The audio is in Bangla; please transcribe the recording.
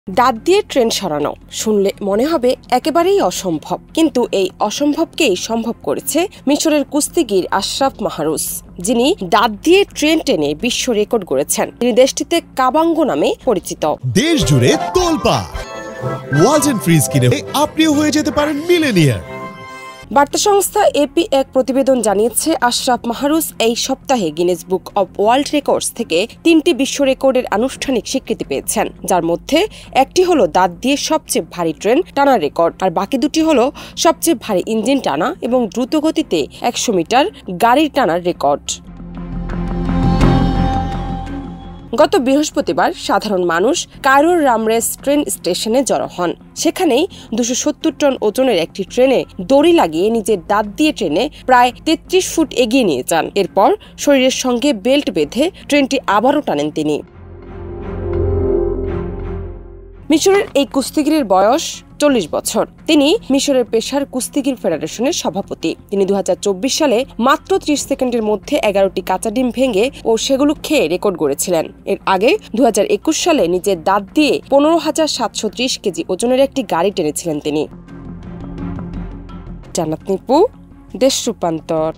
দাঁত দিয়ে ট্রেন সরানো শুনলে মনে হবে একেবারেই অসম্ভব, কিন্তু এই অসম্ভবকেই সম্ভব করেছে মিশরের কুস্তিগির আশরাফ মাহরুজ, যিনি দাঁত দিয়ে ট্রেন টেনে বিশ্ব রেকর্ড গড়েছেন। তিনি দেশটিতে কাবাঙ্গো নামে পরিচিত। দেশ জুড়ে তোলপাড় ওয়ালজ এন্ড ফ্রিজ কিনে আপনিও হয়ে যেতে পারেন মিলেনিয়ার। বার্তা সংস্থা এপি এক প্রতিবেদন জানিয়েছে, আশরাফ মাহরুজ এই সপ্তাহে Guinness book of world records থেকে ৩টি বিশ্ব রেকর্ডের আনুষ্ঠানিক স্বীকৃতি পেয়েছেন, যার মধ্যে একটি হলো দাঁত দিয়ে সবচেয়ে ভারী ট্রেন টানার রেকর্ড, আর বাকি দুটি হলো সবচেয়ে ভারী ইঞ্জিন টানা এবং দ্রুত গতিতে ১০০ মিটার গাড়ি টানার রেকর্ড। গত বৃহস্পতিবার সাধারণ মানুষ কায়রোর রামরেস ট্রেন স্টেশনে জড়ো হন। সেখানেই ২৭০ টন ওজনের একটি ট্রেনে দড়ি লাগিয়ে নিজের দাঁত দিয়ে ট্রেনে প্রায় ৩৩ ফুট এগিয়ে নিয়ে যান। এরপর শরীরের সঙ্গে বেল্ট বেঁধে ট্রেনটি আবারও টানেন তিনি। মিশরের এই কুস্তিগিরের বয়স ৪০ বছর। তিনি মিশরের পেশার কুস্তিগির ফেডারেশনের সভাপতি। তিনি ২০২৪ সালে মাত্র ৩০ সেকেন্ডের মধ্যে ১১টি কাঁচা ডিম ভেঙে ও সেগুলো খেয়ে রেকর্ড গড়েছিলেন। এর আগে ২০২১ সালে নিজের দাঁত দিয়ে ১৫,৭৩০ কেজি ওজনের একটি গাড়ি টেনেছিলেন তিনি। জান্নাত নিপু, দেশ রূপান্তর।